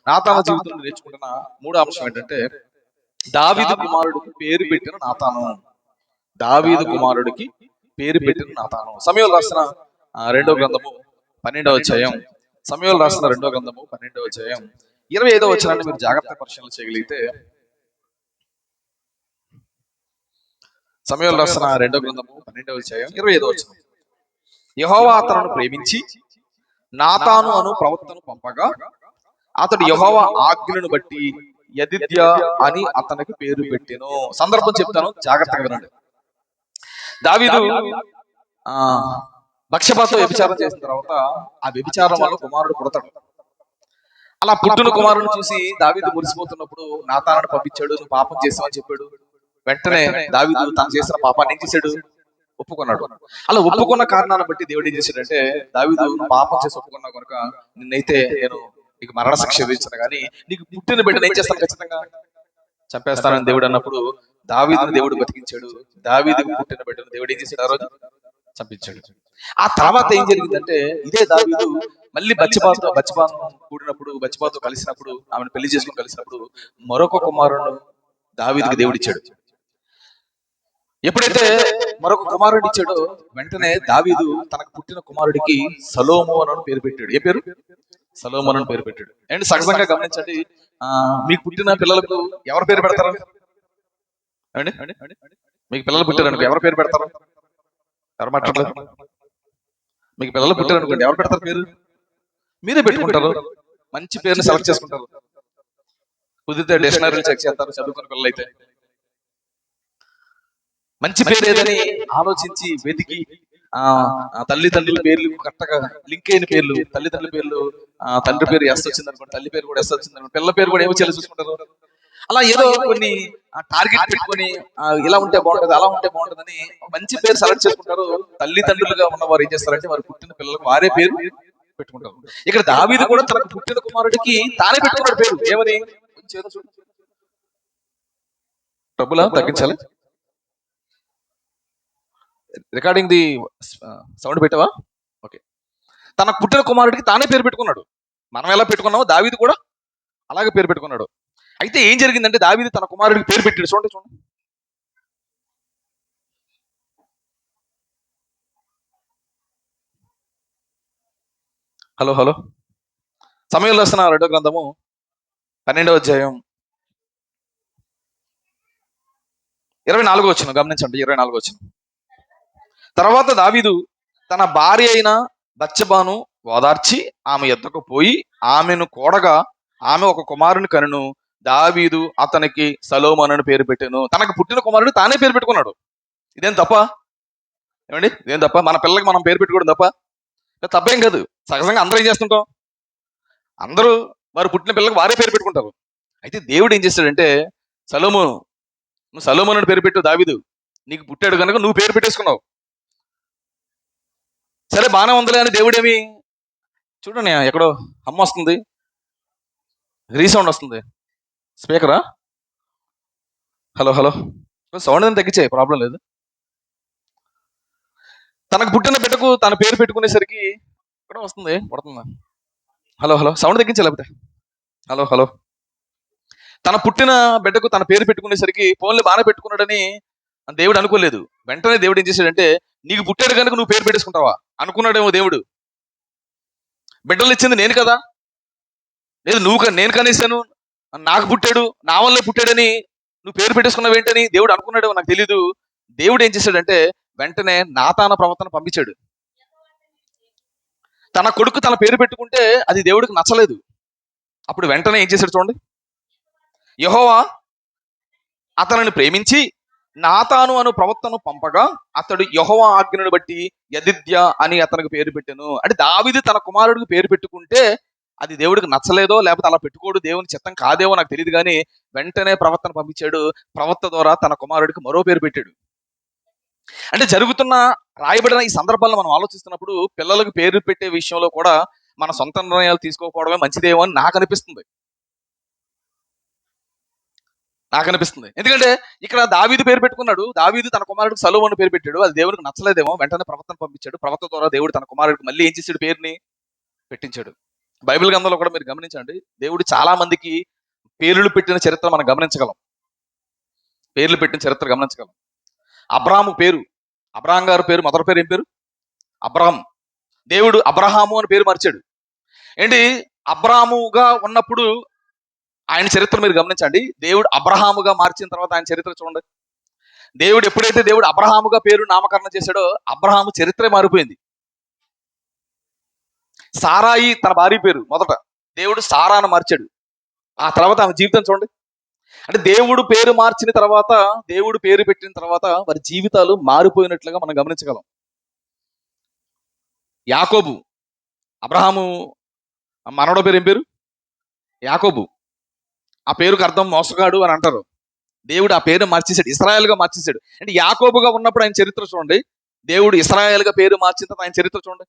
నాతాను జీవితంలో నేర్చుకుంటున్న మూడో అంశం ఏంటంటే దావీదు కుమారుడికి పేరు పెట్టిన నాతాను. దావీదు కుమారుడికి పేరు పెట్టిన నాతాను. సమూయేలు రాసిన రెండో గ్రంథము 12వ అధ్యాయం. సమూయేలు రాసిన రెండో గ్రంథము 12వ అధ్యాయం 25వ వచనాన్ని మీరు జాగ్రత్త పరిశీలన చేయగలిగితే, సమూయేలు రాసిన రెండో గ్రంథము 12వ అధ్యాయం 25వ వచనం. యెహోవా అతనిని ప్రేమించి నాతాను అను ప్రవక్తను పంపగా అతడు యెహోవా ఆజ్ఞను బట్టి యెదిద్యా అని అతనికి పేరు పెట్టెను. సందర్భం చెప్తాను, జాగ్రత్తగా వినండి. దావీదు బత్షెబతో వ్యభిచారం చేసిన తర్వాత ఆ వ్యభిచారం వల్ల కుమారుడు పుడతాడు. అలా పుట్టిన కుమారుడు చూసి దావీదు మురిసిపోతున్నప్పుడు నాతానుని పంపించాడు. నువ్వు పాపం చేసావని చెప్పాడు. వెంటనే దావీదు తాను చేసిన పాపాన్ని ఏం చేశాడు? ఒప్పుకున్నాడు. అలా ఒప్పుకున్న కారణాన్ని బట్టి దేవుడు ఏం చేశాడంటే, దావీదు నువ్వు పాపం చేసి ఒప్పుకున్నావు కనుక నిన్నైతే నేను నీకు మరణ శిక్ష విధించాను, కానీ నీకు పుట్టిన బిడ్డను ఏం చేస్తాను? ఖచ్చితంగా చంపేస్తానని దేవుడు అన్నప్పుడు దావీదును దేవుడు బతికించాడు. దావీదుకు పుట్టిన బిడ్డను దేవుడు ఏం చేశాడు? ఆ రోజు చంపించాడు. ఆ తర్వాత ఏం జరిగిందంటే, ఇదే దావీదు మళ్ళీ బత్షెబాను కూడినప్పుడు, బత్షెబాతో కలిసినప్పుడు, ఆమెను పెళ్లి చేసుకుని కలిసినప్పుడు మరొక కుమారుడు దావీదుకి దేవుడిచ్చాడు. ఎప్పుడైతే మరొక కుమారుడు ఇచ్చాడో వెంటనే దావీదు తనకు పుట్టిన కుమారుడికి సొలొమోను అని పేరు పెట్టాడు. ఏ పేరు? సొలొమోను అని పేరు పెట్టాడు. అండ్ సహజంగా గమనించండి, మీకు పుట్టిన పిల్లలకు ఎవరు పేరు పెడతారు? అండి మీకు పిల్లలు పుట్టారనుకో ఎవరు పేరు పెడతారు? ఎవరు మాట్లాడతారు? మీకు పిల్లలు పుట్టారనుకోండి ఎవరు పెడతారు పేరు? మీరే పెట్టుకుంటారు. మంచి పేరుని సెలెక్ట్ చేసుకుంటారు. కుదిరితే డిక్షనరీలు చెక్ చేస్తారు చదువుకున్న పిల్లలు అయితే. మంచి పేరు ఏదని ఆలోచించి వెతికి తల్లిదండ్రుల పేర్లు కరెక్ట్గా లింక్ అయిన పేర్లు, తల్లిదండ్రుల పేర్లు, తండ్రి పేరు ఎస్ వచ్చింది అనుకోండి, తల్లి పేరు కూడా ఎస్ వచ్చింది అనుకోండి, పిల్లల పేరు కూడా ఏమో చెల్లి చూసుకుంటారు. అలా ఏదో కొన్ని టార్గెట్ పెట్టుకొని ఇలా ఉంటే బాగుంటది, అలా ఉంటే బాగుంటదని మంచి పేరు సెలెక్ట్ చేసుకుంటారు. తల్లిదండ్రులుగా ఉన్నవారు ఏం చేస్తారంటే వారు పుట్టిన పిల్లలకు వారే పేరు పెట్టుకుంటారు. ఇక్కడ దావీదు కూడా తనకు పుట్టిన కుమారుడికి తానే పెట్టుకున్నాడు పేరు. ఏమని? డబ్బులా తగ్గించాలి. రికార్డింగ్ ది సౌండ్ పెట్టావా? ఓకే. తనకు పుట్టిన కుమారుడికి తానే పేరు పెట్టుకున్నాడు. మనం ఎలా పెట్టుకున్నామో దావీదు కూడా అలాగే పేరు పెట్టుకున్నాడు. అయితే ఏం జరిగిందంటే, దావీదు తన కుమారుడికి పేరు పెట్టాడు. చూడండి. హలో సమూయేలు రాసిన రెండో గ్రంథము 12వ అధ్యాయం 24వ వచనం గమనించండి. 24వ వచనం. తర్వాత దావీదు తన భార్య అయిన బత్షెబాను ఓదార్చి ఆమె యొద్దకు పోయి ఆమెను కోడగా ఆమె ఒక కుమారుని కనును. దావీదు అతనికి సొలొమోను అని పేరు పెట్టాను. తనకు పుట్టిన కుమారుడు తానే పేరు పెట్టుకున్నాడు. ఇదేం తప్ప? ఏమండి, ఇదేం తప్ప? మన పిల్లలకి మనం పేరు పెట్టుకోవడం తప్ప? తప్పేం కాదు. సహజంగా అందరూ ఏం చేస్తుంటాం, అందరూ వారు పుట్టిన పిల్లలకు వారే పేరు పెట్టుకుంటారు. అయితే దేవుడు ఏం చేస్తాడంటే, సొలొమోను, నువ్వు సొలొమోను అని పేరు పెట్టు, దావీదు నీకు పుట్టాడు కనుక నువ్వు పేరు పెట్టేసుకున్నావు. సరే బాగానే ఉందిలే అని దేవుడేమి, చూడండి ఎక్కడో అమ్మ వస్తుంది, రీసౌండ్ వస్తుంది. స్పీకరా? హలో సౌండ్ అని తగ్గించే, ప్రాబ్లం లేదు. తనకు పుట్టిన బిడ్డకు తన పేరు పెట్టుకునేసరికి ఇక్కడ వస్తుంది, పడుతుందా? హలో సౌండ్ తగ్గించే లేకపోతే. హలో తన పుట్టిన బిడ్డకు తన పేరు పెట్టుకునేసరికి ఫోన్లు బాగానే పెట్టుకున్నాడని దేవుడు అనుకోలేదు. వెంటనే దేవుడు ఏం చేశాడంటే, నీకు పుట్టాడు కనుక నువ్వు పేరు పెట్టేసుకుంటావా అనుకున్నాడేమో దేవుడు. బిడ్డలు ఇచ్చింది నేను కదా, లేదు నేను కనేసాను, నాకు పుట్టాడు, నా వల్లే పుట్టాడని నువ్వు పేరు పెట్టేసుకున్నావు ఏంటని దేవుడు అనుకున్నాడేమో, నాకు తెలీదు. దేవుడు ఏం చేశాడంటే వెంటనే నాతాను ప్రవక్తను పంపించాడు. తన కొడుకు తన పేరు పెట్టుకుంటే అది దేవుడికి నచ్చలేదు. అప్పుడు వెంటనే ఏం చేశాడు చూడండి. యెహోవా అతనిని ప్రేమించి నాతాను అను ప్రవక్తను పంపగా అతడు యెహోవా ఆజ్ఞను బట్టి యెదిద్యా అని అతనికి పేరు పెట్టెను. అంటే దావీదు తన కుమారుడికి పేరు పెట్టుకుంటే అది దేవుడికి నచ్చలేదో, లేకపోతే అలా పెట్టుకోడు దేవుని చిత్తం కాదేమో నాకు తెలియదు, కానీ వెంటనే ప్రవక్తను పంపించాడు. ప్రవక్త ద్వారా తన కుమారుడికి మరో పేరు పెట్టాడు. అంటే జరుగుతున్న రాయబడిన ఈ సందర్భాలను మనం ఆలోచిస్తున్నప్పుడు పిల్లలకు పేరు పెట్టే విషయంలో కూడా మన సొంత నిర్ణయాలు తీసుకోకపోవడమే మంచిదేమో అని నాకు అనిపిస్తుంది. ఎందుకంటే ఇక్కడ దావీదు పేరు పెట్టుకున్నాడు. దావీదు తన కుమారుడికి సొలొమోను పేరు పెట్టాడు. అది దేవుడికి నచ్చలేదేమో. వెంటనే ప్రవక్తను పంపించాడు. ప్రవక్త ద్వారా దేవుడు తన కుమారుడికి మళ్ళీ ఏం చేశాడు? పేరుని పెట్టించాడు. బైబిల్ గ్రంథంలో కూడా మీరు గమనించండి, దేవుడు చాలా మందికి పేర్లు పెట్టిన చరిత్ర మనం గమనించగలం. పేర్లు పెట్టిన చరిత్ర గమనించగలం. అబ్రాహాము పేరు, అబ్రహాం గారి పేరు మొదటి పేరు ఏం పేరు? అబ్రహం. దేవుడు అబ్రహాము అని పేరు మార్చాడు. ఏంటి, అబ్రాహాముగా ఉన్నప్పుడు ఆయన చరిత్ర మీరు గమనించండి. దేవుడు అబ్రహాముగా మార్చిన తర్వాత ఆయన చరిత్ర చూడండి. దేవుడు ఎప్పుడైతే దేవుడు అబ్రహాముగా పేరు నామకరణం చేశాడో అబ్రహాము చరిత్రే మారిపోయింది. సారాయి తన భార్య పేరు మొదట దేవుడు సారాను మార్చాడు. ఆ తర్వాత ఆమె జీవితం చూడండి. అంటే దేవుడు పేరు మార్చిన తర్వాత, దేవుడు పేరు పెట్టిన తర్వాత వారి జీవితాలు మారిపోయినట్లుగా మనం గమనించగలం. యాకోబు, అబ్రహాము మనవడో పేరు ఏం పేరు? యాకోబు. ఆ పేరుకు అర్థం మోసగాడు అని అంటారు. దేవుడు ఆ పేరు మార్చేశాడు, ఇశ్రాయేల్గా మార్చేశాడు. అంటే యాకోబుగా ఉన్నప్పుడు ఆయన చరిత్ర చూడండి, దేవుడు ఇశ్రాయేల్గా పేరు మార్చిన తర్వాత ఆయన చరిత్ర చూడండి.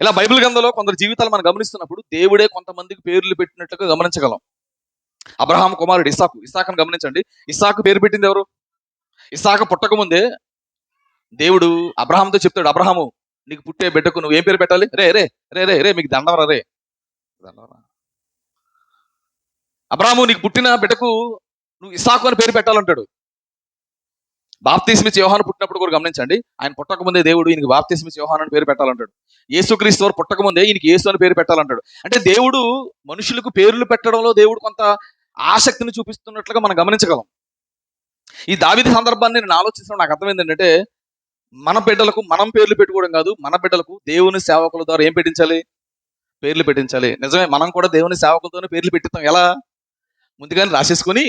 ఇలా బైబిల్ గ్రంథంలో కొందరు జీవితాలు మనం గమనిస్తున్నప్పుడు దేవుడే కొంతమందికి పేర్లు పెట్టినట్లుగా గమనించగలం. అబ్రహాం కుమారుడు ఇస్సాకు, ఇస్సాకును గమనించండి. ఇస్సాకు పేరు పెట్టింది ఎవరు? ఇస్సాకు పుట్టక ముందే దేవుడు అబ్రహాంతో చెప్తాడు, అబ్రహాము నీకు పుట్టే బిడ్డకు నువ్వు ఏం పేరు పెట్టాలి? రే రే రే రే రే మీకు దండవరా రే దండవరా అబ్రహాము నీకు పుట్టిన బిడ్డకు నువ్వు ఇస్సాకు అని పేరు పెట్టాలంటాడు. బాప్తిస్మిచ్చి యోహాను పుట్టినప్పుడు కూడా గమనించండి, ఆయన పుట్టక ముందే దేవుడు ఈయనకి బాప్తిస్మిచ్చి యోహాను అని పేరు పెట్టాలంటాడు. యేసుక్రీస్తు వారు పుట్టక ముందే ఈయనకి యేసు అని పేరు పెట్టాలంటాడు. అంటే దేవుడు మనుషులకు పేర్లు పెట్టడంలో దేవుడు కొంత ఆసక్తిని చూపిస్తున్నట్లుగా మనం గమనించగలం. ఈ దావీదు సందర్భాన్ని నేను ఆలోచిస్తున్నా, నాకు అర్థమైంది ఏంటంటే, మన బిడ్డలకు మనం పేర్లు పెట్టుకోవడం కాదు, మన బిడ్డలకు దేవుని సేవకుల ద్వారా ఏం పెట్టించాలి? పేర్లు పెట్టించాలి. నిజమే, మనం కూడా దేవుని సేవకులతోనే పేర్లు పెట్టిస్తాం. ఎలా? ముందుగానే రాసేసుకుని,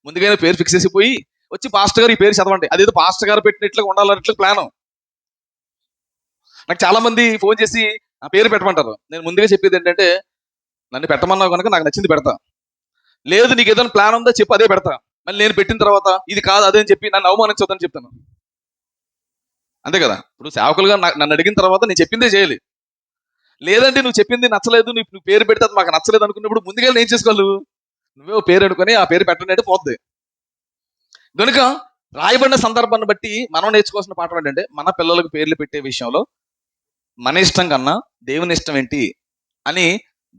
ముందుగానే పేరు ఫిక్స్ చేసిపోయి వచ్చి పాస్టర్ గారు ఈ పేరు చదవండి, అదేదో పాస్టర్ గారు పెట్టినట్లుగా ఉండాలన్నట్లు ప్లాను. నాకు చాలా మంది ఫోన్ చేసి ఆ పేరు పెట్టమంటారు. నేను ముందుగా చెప్పేది ఏంటంటే, నన్ను పెట్టమన్నావు కనుక నాకు నచ్చింది పెడతా, లేదు నీకు ఏదైనా ప్లాన్ ఉందో చెప్పు, అదే పెడతా. మళ్ళీ నేను పెట్టిన తర్వాత ఇది కాదు అదే అని చెప్పి నన్ను అవమానించొద్దని చెప్తాను. అంతే కదా. ఇప్పుడు సేవకులుగా నన్ను అడిగిన తర్వాత నేను చెప్పిందే చేయాలి. లేదంటే నువ్వు చెప్పింది నచ్చలేదు, నువ్వు పేరు పెడితే అది మాకు నచ్చలేదు అనుకున్నప్పుడు ముందుగా ఏం చేసుకోవాలి? నువ్వే పేరు అనుకుని ఆ పేరు పెట్టండి అంటే పోద్ది. కనుక రాయబడిన సందర్భాన్ని బట్టి మనం నేర్చుకోవాల్సిన పాఠం ఏంటంటే, మన పిల్లలకు పేర్లు పెట్టే విషయంలో మన ఇష్టం కన్నా దేవుని ఇష్టం ఏంటి అని,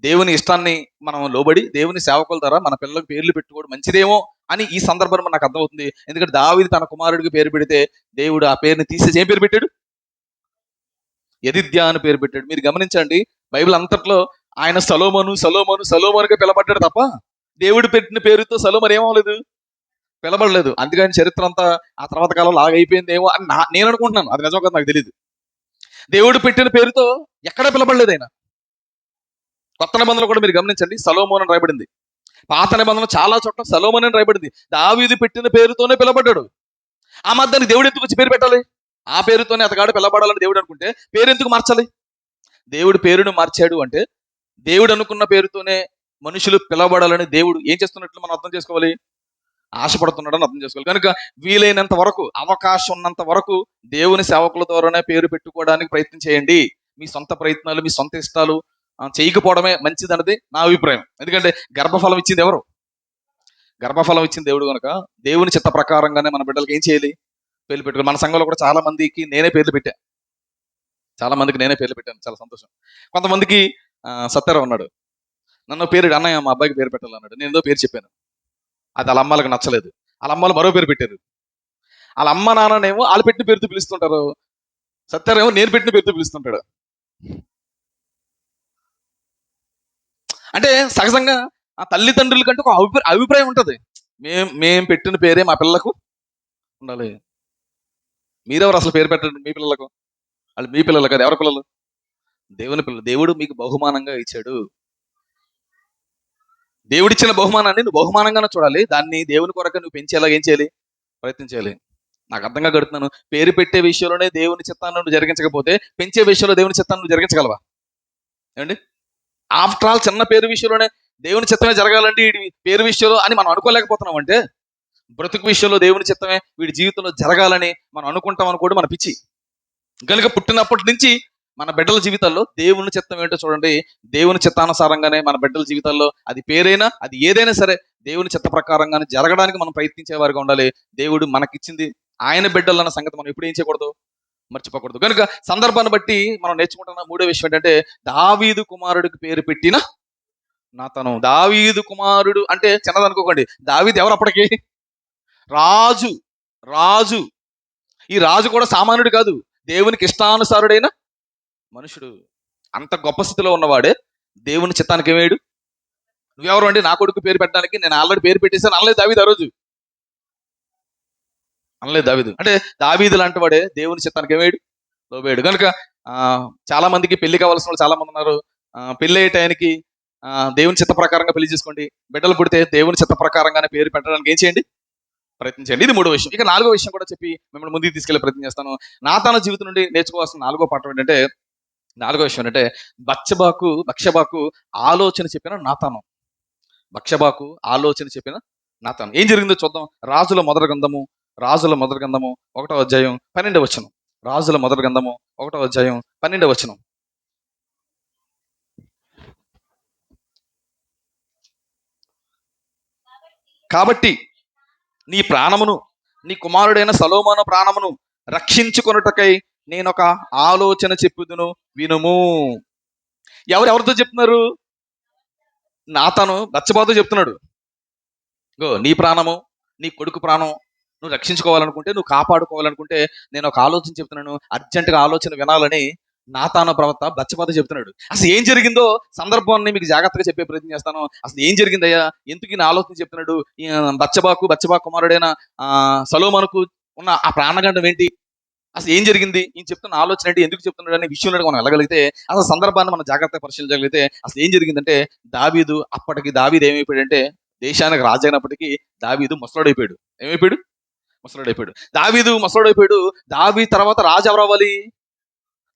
దేవుని ఇష్టాన్ని మనం లోబడి దేవుని సేవకుల ద్వారా మన పిల్లలకు పేర్లు పెట్టుకోవడం మంచిదేమో అని ఈ సందర్భంలో నాకు అర్థమవుతుంది. ఎందుకంటే దావీదు తన కుమారుడికి పేరు పెడితే దేవుడు ఆ పేరుని తీసేసి ఏం పేరు పెట్టాడు? యెదిద్యా అని పేరు పెట్టాడు. మీరు గమనించండి, బైబిల్ అంతట్లో ఆయన సలోమోను సలోమోను సలోమోనుగా పిలబడ్డాడు తప్ప దేవుడు పెట్టిన పేరుతో సలోమోను ఏమవలేదు, పిలబడలేదు. అందుకని చరిత్ర అంతా ఆ తర్వాత కాలంలో ఆగైపోయిందేమో అని నేను అనుకుంటున్నాను. అది నిజం కదా నాకు తెలియదు. దేవుడు పెట్టిన పేరుతో ఎక్కడ పిలబడలేదు ఆయన. కొత్త నిబంధనలు కూడా మీరు గమనించండి, సలోమోను అని రాయబడింది. పాత నిబంధనలు చాలా చోట్ల సలోమోను అని రాయబడింది. దావీదు పెట్టిన పేరుతోనే పిలబడ్డాడు. ఆ మధ్యానికి దేవుడు ఎందుకు వచ్చి పేరు పెట్టాలి? ఆ పేరుతోనే అతగాడు పిలబడాలని దేవుడు అనుకుంటే పేరు ఎందుకు మార్చాలి? దేవుడు పేరును మార్చాడు అంటే దేవుడు అనుకున్న పేరుతోనే మనుషులు పిలబడాలని దేవుడు ఏం చేస్తున్నట్లు మనం అర్థం చేసుకోవాలి, ఆశపడుతున్నాడని అర్థం చేసుకోవాలి. కనుక వీలైనంత వరకు, అవకాశం ఉన్నంత వరకు దేవుని సేవకుల ద్వారానే పేరు పెట్టుకోవడానికి ప్రయత్నం చేయండి. మీ సొంత ప్రయత్నాలు, మీ సొంత ఇష్టాలు చేయకపోవడమే మంచిదన్నది నా అభిప్రాయం. ఎందుకంటే గర్భఫలం ఇచ్చింది ఎవరు? గర్భఫలం ఇచ్చింది దేవుడు. కనుక దేవుని చిత్త ప్రకారంగానే మన బిడ్డలకు ఏం చేయాలి? పేర్లు పెట్టుకోవాలి. మన సంఘంలో కూడా చాలా మందికి నేనే పేర్లు పెట్టాను. చాలా మందికి నేనే పేర్లు పెట్టాను, చాలా సంతోషం. కొంతమందికి సత్యారావు ఉన్నాడు, నన్ను పేరు అన్నయ్య మా అబ్బాయికి పేరు పెట్టాలన్నాడు. నేను ఏదో పేరు చెప్పాను, అది వాళ్ళ అమ్మాలకు నచ్చలేదు. వాళ్ళ అమ్మాలు మరో పేరు పెట్టారు. వాళ్ళ అమ్మ నాన్ననేమో వాళ్ళు పెట్టిన పేరుతో పిలుస్తుంటారు, సత్యారేమో నేను పెట్టిన పేరుతో పిలుస్తుంటాడు. అంటే సహజంగా ఆ తల్లిదండ్రుల కంటే ఒక అభిప్రాయం ఉంటుంది, మేం పెట్టిన పేరే మా పిల్లలకు ఉండాలి. మీరెవరు అసలు పేరు పెట్టండి మీ పిల్లలకు? వాళ్ళు మీ పిల్లలు కదా, ఎవరి పిల్లలు? దేవుని పిల్లలు. దేవుడు మీకు బహుమానంగా ఇచ్చాడు. దేవుడిచ్చిన బహుమానాన్ని నువ్వు బహుమానంగానే చూడాలి. దాన్ని దేవుని కొరకు నువ్వు పెంచేలా ఏం చేయాలి? ప్రయత్నం చేయాలి. నాకు అర్థంగా గడుతున్నాను. పేరు పెట్టే విషయంలోనే దేవుని చిత్తాన్ని నువ్వు జరిగించకపోతే పెంచే విషయంలో దేవుని చిత్తాన్ని నువ్వు జరిగించగలవా? ఏమండి? ఆఫ్టర్ ఆల్ చిన్న పేరు విషయంలోనే దేవుని చిత్తమే జరగాలండి వీడి పేరు విషయంలో అని మనం అనుకోలేకపోతున్నాం. అంటే బ్రతుకు విషయంలో దేవుని చిత్తమే వీడి జీవితంలో జరగాలని మనం అనుకుంటాం అనుకోండి మన పిచ్చి. కనుక పుట్టినప్పటి నుంచి మన బిడ్డల జీవితాల్లో దేవుని చిత్తం ఏంటో చూడండి. దేవుని చిత్తానుసారంగానే మన బిడ్డల జీవితాల్లో అది పేరైనా అది ఏదైనా సరే దేవుని చిత్త ప్రకారంగానే జరగడానికి మనం ప్రయత్నించే వారిగా ఉండాలి. దేవుడు మనకిచ్చింది ఆయన బిడ్డలు అన్న సంగతి మనం ఎప్పుడు ఏం చేయకూడదు, మర్చిపోకూడదు. కనుక సందర్భాన్ని బట్టి మనం నేర్చుకుంటున్న మూడో విషయం ఏంటంటే దావీదు కుమారుడికి పేరు పెట్టిన నాతాను. దావీదు కుమారుడు అంటే చిన్నదనుకోకండి. దావీదు ఎవరు అప్పటికి? రాజు. రాజు. ఈ రాజు కూడా సామాన్యుడు కాదు. దేవునికి ఇష్టానుసారుడైన మనుషుడు. అంత గొప్ప స్థితిలో ఉన్నవాడే దేవుని చిత్తానికి ఏమేడు? నువ్వెవరు అండి నా కొడుకు పేరు పెట్టడానికి? నేను ఆల్రెడీ పేరు పెట్టేశాను అనలేదు దావీదు ఆ రోజు. అనలేదు దావీదు. అంటే దావీదు లాంటి వాడే దేవుని చిత్తానికి ఏమేడు? లోబేడు. కనుక చాలా మందికి పెళ్లి కావాల్సిన వాళ్ళు చాలా మంది ఉన్నారు. పెళ్లి అయ్యే టైంకి దేవుని చిత్త ప్రకారంగా పెళ్లి చేసుకోండి. బిడ్డలు పుడితే దేవుని చిత్త ప్రకారంగానే పేరు పెట్టడానికి ఏం చేయండి? ప్రయత్నించండి. ఇది మూడో విషయం. ఇక నాలుగో విషయం కూడా చెప్పి మిమ్మల్ని ముందుకు తీసుకెళ్లే ప్రయత్నం చేస్తాను. నాతాను జీవితం నుండి నేర్చుకోవాల్సిన నాలుగో పాఠం ఏంటంటే, నాలుగో విషయం ఏంటంటే బత్షెబాకు ఆలోచన చెప్పిన నాతాను. బత్షెబాకు ఆలోచన చెప్పిన నాతాను. ఏం జరిగిందో చూద్దాం. రాజుల మొదటి గ్రంథము 1వ అధ్యాయం 12వ వచనం. రాజుల మొదటి గ్రంథము 1వ అధ్యాయం 12వ వచనం. కాబట్టి నీ ప్రాణమును నీ కుమారుడైన సొలొమోను ప్రాణమును రక్షించుకొనుటకై నేనొక ఆలోచన చెప్పుదును వినుము. ఎవరితో చెప్తున్నారు? నాతాను బత్షెబాతో చెప్తున్నాడు. నీ ప్రాణము నీ కొడుకు ప్రాణం నువ్వు రక్షించుకోవాలనుకుంటే, నువ్వు కాపాడుకోవాలనుకుంటే నేను ఒక ఆలోచన చెప్తున్నాను, అర్జెంటుగా ఆలోచన వినాలని నాతాను ప్రవక్త బత్షెబాతో చెప్తున్నాడు. అసలు ఏం జరిగిందో సందర్భాన్ని మీకు జాగ్రత్తగా చెప్పే ప్రయత్నం చేస్తాను. అసలు ఏం జరిగిందయ్యా, ఎందుకు ఈయన ఆలోచన చెప్తున్నాడు? బత్షెబా కుమారుడైన సొలొమోనుకు ఉన్న ఆ ప్రాణగండం ఏంటి, అసలు ఏం జరిగింది, ఈయన చెప్తున్న ఆలోచన ఏంటి, ఎందుకు చెప్తున్నాడు అనే విషయంలో మనం వెళ్ళగలిగితే, అసలు సందర్భాన్ని మనం జాగ్రత్తగా పరిశీలించగలిగితే అసలు ఏం జరిగిందంటే, అప్పటికి దావీదు ఏమైపోయాడంటే, దేశానికి రాజు అయినప్పటికీ దావీదు ముసలోడైపోయాడు. ఏమైపోయాడు? ముసలోడైపోయాడు. దావీదు ముసలోడైపోయాడు. దావీదు తర్వాత రాజు ఎవరు అవ్వాలి?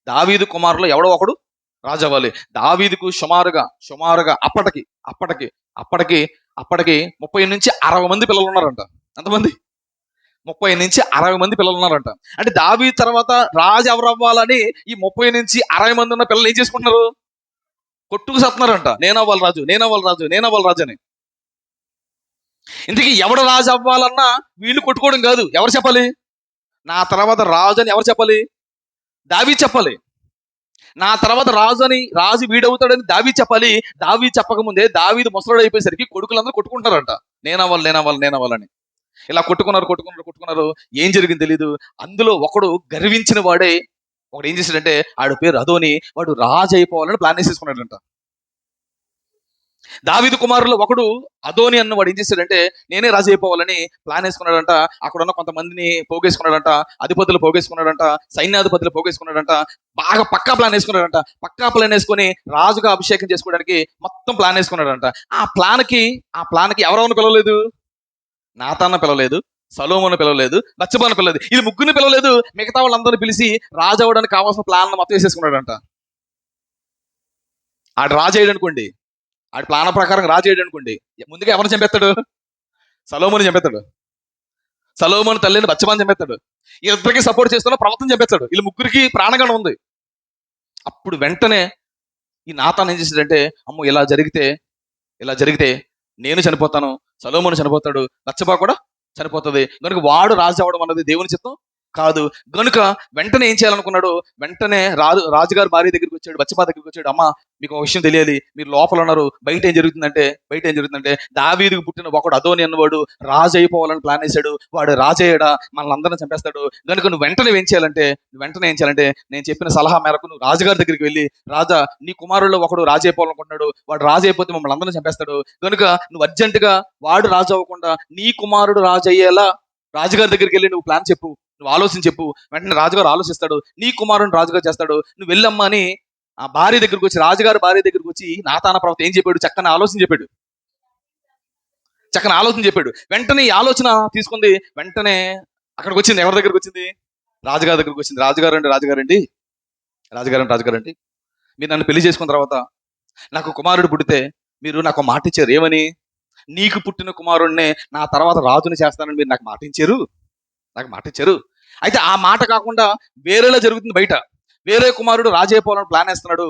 దావీదు కుమారులు ఎవడో ఒకడు రాజు అవ్వాలి. దావీదుకు సుమారుగా అప్పటికి 30 నుంచి 60 మంది పిల్లలు ఉన్నారంట. ఎంతమంది? 30 నుంచి 60 మంది పిల్లలు ఉన్నారంట. అంటే దావీదు తర్వాత రాజు ఎవరు అవ్వాలని ఈ 30 నుంచి 60 మంది ఉన్న పిల్లలు ఏం చేసుకుంటున్నారు? కొట్టుకు సత్తున్నారంట. నేనవ్వాలి రాజు అని. ఇంతకీ ఎవడు రాజు అవ్వాలన్నా వీళ్ళు కొట్టుకోవడం కాదు. ఎవరు చెప్పాలి? నా తర్వాత రాజు అని ఎవరు చెప్పాలి? దావీదు చెప్పాలి. నా తర్వాత రాజు వీడవుతాడని దావీదు చెప్పాలి. దావీదు చెప్పకముందే దావీదు ముసలోడు అయిపోయేసరికి కొడుకులందరూ కొట్టుకుంటారంట. నేనవ్వాలని. ఇలా కొట్టుకున్నారు. ఏం జరిగింది తెలీదు. అందులో ఒకడు గర్వించిన వాడే ఒకడు ఏం చేశాడంటే, ఆడు పేరు అదోని, వాడు రాజు అయిపోవాలని ప్లాన్ వేసేసుకున్నాడంట. దావీదు కుమారుల్లో ఒకడు అదోని అన్నవాడు ఏం చేశాడంటే, నేనే రాజు అయిపోవాలని ప్లాన్ వేసుకున్నాడంట. అక్కడ ఉన్న కొంతమందిని పోగేసుకున్నాడంట, అధిపతులు పోగేసుకున్నాడంట, సైన్యాధిపతులు పోగేసుకున్నాడంట. బాగా పక్కా ప్లాన్ వేసుకొని రాజుగా అభిషేకం చేసుకోవడానికి మొత్తం ప్లాన్ వేసుకున్నాడంట. ఆ ప్లాన్కి ఎవరెవరిని పిలవలేదు? నాతాను పిలవలేదు, సొలొమోను పిలవలేదు, బత్షెబాను పిలవలేదు. ఇది ముగ్గురిని పిలవలేదు. మిగతా వాళ్ళందరినీ పిలిచి రాజు అవ్వడానికి కావాల్సిన ప్లాన్ మొత్తం వేసేసుకున్నాడంట. ఆడు రాజు అయ్యాడనుకోండి, ఆడి ప్లాన్ ప్రకారం రాజు అయ్యాడనుకోండి, ముందుగా ఎవరిని చంపేస్తాడు? సొలొమోను చంపేస్తాడు. సొలొమోను తల్లిని బత్షెబాను చంపేస్తాడు. ఇద్దరికి సపోర్ట్ చేస్తున్న ప్రవక్తను చంపేస్తాడు. వీళ్ళు ముగ్గురికి ప్రాణగణం ఉంది. అప్పుడు వెంటనే ఈ నాతాను ఏం చేశాడంటే, అమ్మో ఇలా జరిగితే నేను చనిపోతాను, సొలొమోను చనిపోతాడు, బత్షెబా కూడా చనిపోతుంది, కనుక వాడు రాజు అవ్వడం అన్నది దేవుని చిత్తం కాదు. గనుక వెంటనే ఏం చేయాలనుకున్నాడు? వెంటనే రాజుగారు భార్య దగ్గరికి వచ్చాడు, బత్షెబా దగ్గరికి వచ్చాడు. అమ్మ, మీకు ఒక విషయం తెలియాలి, మీరు లోపల ఉన్నారు, బయట ఏం జరుగుతుందంటే దావీదుకు పుట్టిన ఒకడు అదోని అన్నవాడు రాజు అయిపోవాలని ప్లాన్ వేశాడు. వాడు రాజు అయ్యాడా, మనల్ని అందరం చంపేస్తాడు. కనుక నువ్వు వెంటనే ఏం చేయాలంటే నేను చెప్పిన సలహా మేరకు నువ్వు రాజుగారి దగ్గరికి వెళ్ళి, రాజా, నీ కుమారుల్లో ఒకడు రాజు అయిపోవాలనుకుంటున్నాడు, వాడు రాజు అయిపోతే మమ్మల్ని అందరం చంపేస్తాడు, కనుక నువ్వు అర్జెంటుగా వాడు రాజు అవ్వకుండా నీ కుమారుడు రాజు అయ్యేలా రాజుగారి దగ్గరికి వెళ్ళి నువ్వు ప్లాన్ చెప్పు, నువ్వు ఆలోచన చెప్పు. వెంటనే రాజుగారు ఆలోచిస్తాడు, నీ కుమారుని రాజుగా చేస్తాడు, నువ్వు వెళ్ళమ్మా అని ఆ భార్య దగ్గరికి వచ్చి, రాజుగారి భార్య దగ్గరికి వచ్చి నాతాన ప్రవక్త ఏం చెప్పాడు? చక్కని ఆలోచన చెప్పాడు. వెంటనే ఈ ఆలోచన తీసుకుంది. వెంటనే అక్కడికి వచ్చింది. ఎవరి దగ్గరికి వచ్చింది? రాజుగారి దగ్గరికి వచ్చింది. రాజుగారండి, మీరు నన్ను పెళ్లి చేసుకున్న తర్వాత నాకు కుమారుడు పుడితే మీరు నాకు మాట ఇచ్చారు. ఏమని? నీకు పుట్టిన కుమారుడినే నా తర్వాత రాజుని చేస్తానని మీరు నాకు మాట ఇచ్చారు. అయితే ఆ మాట కాకుండా వేరేలా జరుగుతుంది. బయట వేరే కుమారుడు రాజు అయిపోవాలని ప్లాన్ వేస్తున్నాడు.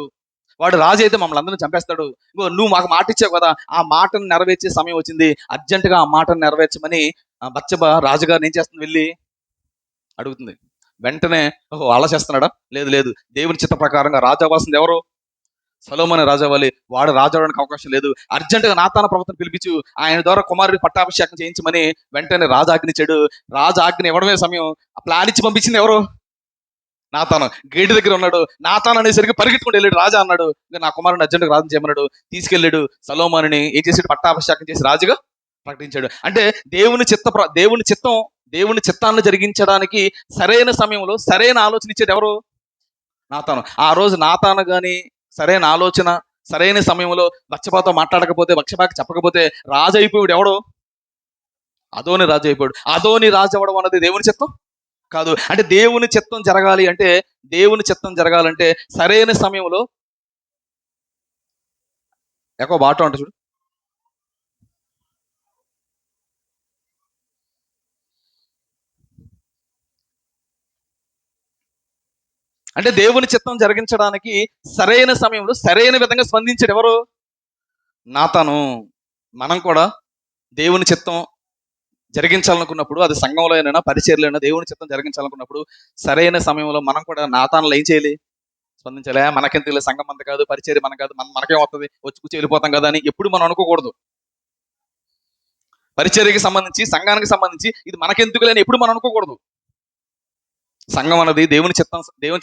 వాడు రాజు అయితే మమ్మల్ని అందరినీ చంపేస్తాడు. నువ్వు మాకు మాట ఇచ్చావు కదా, ఆ మాటను నెరవేర్చే సమయం వచ్చింది, అర్జెంటుగా ఆ మాటను నెరవేర్చమని బత్షెబా రాజుగారిని ఏం చేస్తుంది? వెళ్ళి అడుగుతుంది. వెంటనే ఓహో అలా చేస్తున్నాడా, లేదు లేదు, దేవుని చిత్త ప్రకారంగా రాజు అవ్వాల్సింది ఎవరు, సొలొమోను రాజు అవ్వాలి. వాడు రాజు అవడానికి అవకాశం లేదు. అర్జెంటుగా నాతాన ప్రవక్తను పిలిపించు, ఆయన ద్వారా కుమారుడి పట్టాభిషేకం చేయించమని వెంటనే రాజు ఆజ్ఞించాడు. రాజు ఆజ్ఞ ఇవ్వడమే సమయం ఆ ప్లాన్ ఇచ్చి పంపించింది ఎవరు, నాతాను. గేటు దగ్గర ఉన్నాడు. నాతాను అనేసరికి పరిగెత్తుకుంటూ వెళ్ళాడు. రాజా అన్నాడు, ఇంకా నా కుమారుని అర్జెంటుగా రాజు చేయమన్నాడు. తీసుకెళ్ళాడు. సొలొమోనుని ఏం చేసాడు, పట్టాభిషేకం చేసి రాజుగా ప్రకటించాడు. అంటే దేవుని చిత్తం, దేవుని చిత్తాన్ని జరిగించడానికి సరైన సమయంలో సరైన ఆలోచన ఇచ్చేది ఎవరు, నాతాను. ఆ రోజు నాతాను గాని సరైన ఆలోచన సరైన సమయంలో బత్షెబతో మాట్లాడకపోతే, బత్షెబకి చెప్పకపోతే రాజు అయిపోయాడు ఎవడు, అదోని రాజు అయిపోయాడు. అదోని రాజు అవ్వడం అన్నది దేవుని చిత్తం కాదు. అంటే దేవుని చిత్తం జరగాలి అంటే, దేవుని చిత్తం జరగాలంటే సరైన సమయంలో ఎక్కువ బాట ఉంటుంది చూడు. అంటే దేవుని చిత్తం జరిగించడానికి సరైన సమయంలో సరైన విధంగా స్పందించాడు ఎవరు, నాతాను. మనం కూడా దేవుని చిత్తం జరిగించాలనుకున్నప్పుడు, అది సంఘంలో అయినా పరిచర్యలో అయినా, దేవుని చిత్తం జరిగించాలనుకున్నప్పుడు సరైన సమయంలో మనం కూడా నాతానులో ఏం చేయాలి, స్పందించాలి. మనకెందుకు సంఘం అంత కాదు, పరిచర్య మన కాదు, మనకేం వస్తుంది, వచ్చి కూర్చి వెళ్ళిపోతాం కదా అని ఎప్పుడు మనం అనుకోకూడదు. పరిచర్యకి సంబంధించి, సంఘానికి సంబంధించి ఇది మనకెందుకు లేని ఎప్పుడు మనం అనుకోకూడదు. సంఘం అన్నది దేవుని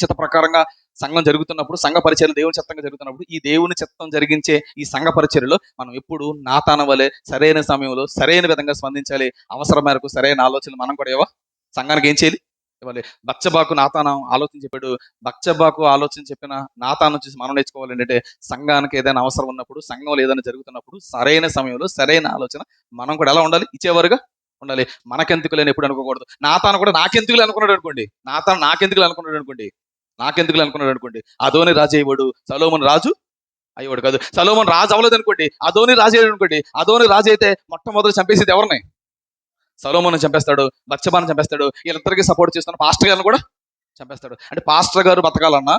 చిత్త ప్రకారంగా సంఘం జరుగుతున్నప్పుడు, సంఘ పరిచర్యలు దేవుని చిత్తంగా జరుగుతున్నప్పుడు, ఈ దేవుని చిత్తం జరిగించే ఈ సంఘ పరిచర్యలో మనం ఎప్పుడు నాతాను వలె సరైన సమయంలో సరైన విధంగా స్పందించాలి. అవసరం మేరకు సరైన ఆలోచనలు మనం కూడా సంఘానికి ఏం చేయాలి, ఇవ్వాలి. బత్షెబకు నాతాను ఆలోచన చెప్పాడు. బత్షెబకు ఆలోచన చెప్పిన నాతాను చూసి మనం నేర్చుకోవాలి ఏంటంటే, సంఘానికి ఏదైనా అవసరం ఉన్నప్పుడు, సంఘంలో ఏదైనా జరుగుతున్నప్పుడు సరైన సమయంలో సరైన ఆలోచన మనం కూడా ఎలా ఉండాలి, ఇచ్చేవారుగా ఉండాలి. మనకెందుకు లేని ఎప్పుడు అనుకోకూడదు. నాతాను కూడా నాకెందుకు అనుకున్నాడు అనుకోండి, నాకెందుకు అనుకున్నాడు అనుకోండి, అదోని రాజు అయ్యేవాడు, సొలొమోను రాజు అయ్యేవాడు కాదు. సొలొమోను రాజు అవ్వలేదు అనుకోండి, అదోని రాజు అయ్యాడు అనుకోండి, అదోని రాజు అయితే మొట్టమొదటి చంపేసేది ఎవరిని, సొలొమోను చంపేస్తాడు, బత్షెబను చంపేస్తాడు, వీళ్ళిద్దరికి సపోర్ట్ చేస్తున్న పాస్టర్ గారిని కూడా చంపేస్తాడు. అంటే పాస్టర్ గారు బతకాలన్నా,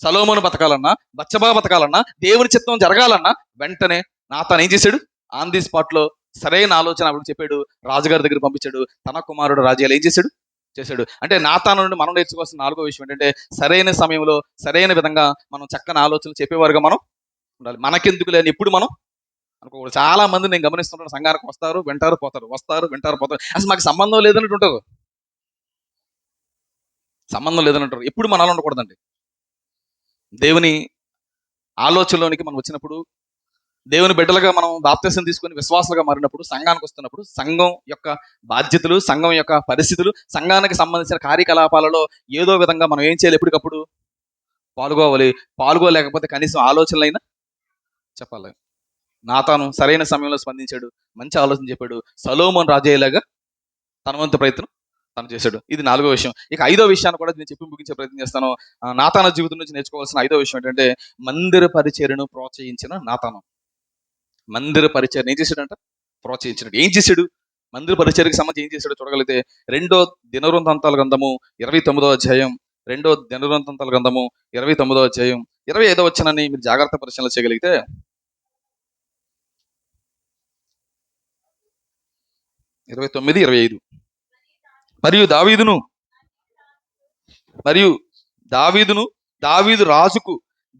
సొలొమోను బతకాలన్నా, బత్షెబ బతకాలన్నా, దేవుని చిత్తం జరగాలన్నా వెంటనే నాతాను ఏం చేశాడు, ఆన్ ది స్పాట్ లో సరైన ఆలోచన అప్పుడు చెప్పాడు. రాజుగారి దగ్గర పంపించాడు. తన కుమారుడు రాజ్యాలు ఏం చేశాడు. అంటే నాతాను నుండి మనం నేర్చుకోవాల్సిన నాలుగో విషయం ఏంటంటే, సరైన సమయంలో సరైన విధంగా మనం చక్కని ఆలోచనలు చెప్పేవారుగా మనం ఉండాలి. మనకెందుకు లేని ఎప్పుడు మనం అనుకోకూడదు. చాలా మంది నేను గమనిస్తుంటాను, సంఘానికి వస్తారు, వింటారు, పోతారు, వస్తారు, వింటారు, పోతారు. అసలు మాకు సంబంధం లేదన్నట్టు ఉంటారు. ఎప్పుడు మనం అలా ఉండకూడదండి. దేవుని ఆలోచనలోనికి మనం వచ్చినప్పుడు, దేవుని బిడ్డలుగా మనం బాప్తిసం తీసుకొని విశ్వాసాలుగా మారినప్పుడు, సంఘానికి వస్తున్నప్పుడు, సంఘం యొక్క బాధ్యతలు, సంఘం యొక్క పరిస్థితులు, సంఘానికి సంబంధించిన కార్యకలాపాలలో ఏదో విధంగా మనం ఏం చేయాలి, ఎప్పటికప్పుడు పాల్గొలేకపోతే కనీసం ఆలోచనలైనా చెప్పాలి. నాతాను సరైన సమయంలో స్పందించాడు, మంచి ఆలోచన చెప్పాడు. సొలొమోను రాజయ్యేలాగా తన వంతు ప్రయత్నం తను చేశాడు. ఇది నాలుగో విషయం. ఇక ఐదో విషయాన్ని కూడా నేను చెప్పి ముగించే ప్రయత్నం చేస్తాను. నాతాను జీవితం నుంచి నేర్చుకోవాల్సిన ఐదో విషయం ఏంటంటే, మందిర పరిచర్యను ప్రోత్సహించిన నాతాను. మందిర పరిచర్య ఏం చేశాడంట, ప్రోత్సహించినట్టు ఏం చేశాడు, మందిర పరిచర్యకి సంబంధించి ఏం చేశాడో చూడగలిగితే, 2 దినవృత్తాంతాల గ్రంథము 29వ అధ్యాయం, 2 దినవృత్తాంతాల గ్రంథము 29వ అధ్యాయం 25వ వచనాన్ని మీరు జాగ్రత్త పరిశీలన చేయగలిగితే, 29, 25. మరియు దావీదు రాజుకు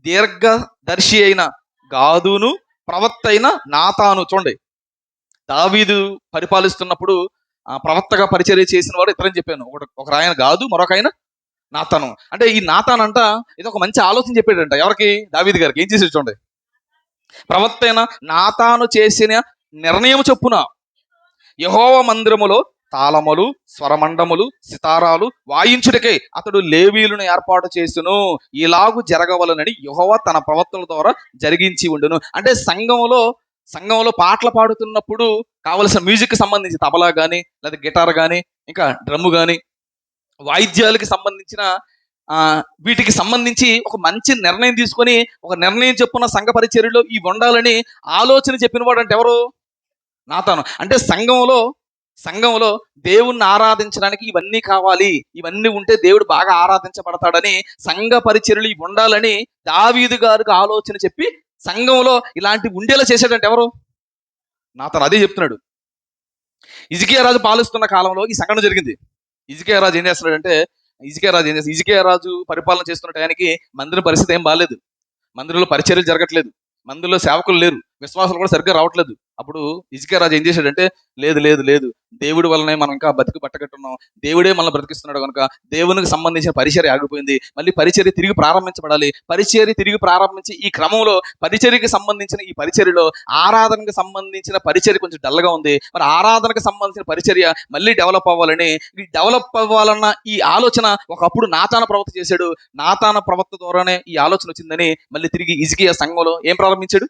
దీర్ఘదర్శి అయిన గాదును ప్రవక్త అయిన నాతాను. చూడండి, దావీదు పరిపాలిస్తున్నప్పుడు ప్రవక్తగా పరిచర్య చేసిన వాడు ఇతరని చెప్పాను. ఒక ఆయన గాదు, మరొక ఆయన నాతాను. అంటే ఈ నాతాను అంట ఇది ఒక మంచి ఆలోచన చెప్పాడంట. ఎవరికి, దావీదు గారికి. ఏం చేసి చూడండి, ప్రవక్త అయిన నాతాను చేసిన నిర్ణయం చొప్పున యెహోవా మందిరములో తాళములు, స్వరమండములు, సితారాలు వాయించుటకే అతడు లేవీయులను ఏర్పాటు చేసును. ఇలాగు జరగవలనని యెహోవా తన ప్రవక్తల ద్వారా జరిగించి ఉండును. అంటే సంఘంలో పాటలు పాడుతున్నప్పుడు కావలసిన మ్యూజిక్ సంబంధించి తబలా కానీ, లేదా గిటార్ కానీ, ఇంకా డ్రమ్ము కానీ, వాయిద్యాలకి సంబంధించిన వీటికి సంబంధించి ఒక మంచి నిర్ణయం తీసుకొని, ఒక నిర్ణయం చెప్పున సంఘ పరిచర్యలో ఇవి ఉండాలని ఆలోచన చెప్పిన వాడు అంటే ఎవరు, నాతాను. అంటే సంఘంలో దేవుణ్ణి ఆరాధించడానికి ఇవన్నీ కావాలి, ఇవన్నీ ఉంటే దేవుడు బాగా ఆరాధించబడతాడని, సంఘ పరిచర్యలు ఇవి ఉండాలని దావీదు గారికి ఆలోచన చెప్పి సంఘంలో ఇలాంటి ఉండేలా చేశాడంటే ఎవరు, నాతాను. అదే చెప్తున్నాడు. హిజ్కియా రాజు పాలిస్తున్న కాలంలో ఈ సంఘటన జరిగింది. హిజ్కియా రాజు ఏం చేస్తున్నాడంటే, హిజ్కియా రాజు ఏం చేసి, హిజ్కియా రాజు పరిపాలన చేస్తున్న టయానికి మందిరం పరిస్థితి ఏం బాలేదు. మందిరంలో పరిచర్యలు జరగట్లేదు, మందిరంలో సేవకులు లేరు, విశ్వాసాలు కూడా సరిగ్గా రావట్లేదు. అప్పుడు హిజ్కియా రాజు ఏం చేశాడంటే, లేదు లేదు లేదు, దేవుడి వల్లనే మనం ఇంకా బతికి బట్టకట్టున్నాం, దేవుడే మనల్ని బ్రతికిస్తున్నాడు కనుక దేవునికి సంబంధించిన పరిచర్య ఆగిపోయింది, మళ్ళీ పరిచర్య తిరిగి ప్రారంభించబడాలి. పరిచర్య తిరిగి ప్రారంభించి ఈ క్రమంలో పరిచర్యకి సంబంధించిన ఈ పరిచర్యలో ఆరాధనకు సంబంధించిన పరిచర్య కొంచెం డల్గా ఉంది, మరి ఆరాధనకు సంబంధించిన పరిచర్య మళ్ళీ డెవలప్ అవ్వాలని, ఈ డెవలప్ అవ్వాలన్న ఈ ఆలోచన ఒకప్పుడు నాతాన ప్రవక్త చేశాడు. నాతాన ప్రవక్త ద్వారానే ఈ ఆలోచన వచ్చిందని మళ్ళీ తిరిగి హిజ్కియా సంఘంలో ఏం ప్రారంభించాడు?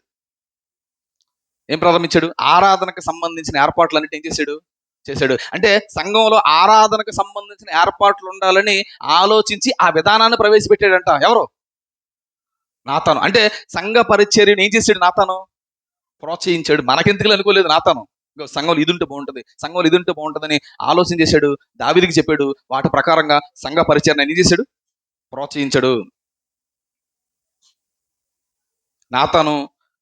ఆరాధనకు సంబంధించిన ఏర్పాట్లన్నిటి ఏం చేశాడు. అంటే సంఘంలో ఆరాధనకు సంబంధించిన ఏర్పాట్లు ఉండాలని ఆలోచించి ఆ విధానాన్ని ప్రవేశపెట్టాడంట. ఎవరు? నాతాను. అంటే సంఘ పరిచర్యను ఏం చేశాడు? నాతాను ప్రోత్సహించాడు. మనకెందుకు అనుకోలేదు నాతాను. సంఘంలో ఇది ఉంటే బాగుంటుంది, సంఘంలో ఇది ఉంటే బాగుంటుందని ఆలోచన చేశాడు. దావీదుకి చెప్పాడు. వాటి ప్రకారంగా సంఘ పరిచర్యను ఏం చేశాడు? ప్రోత్సహించాడు.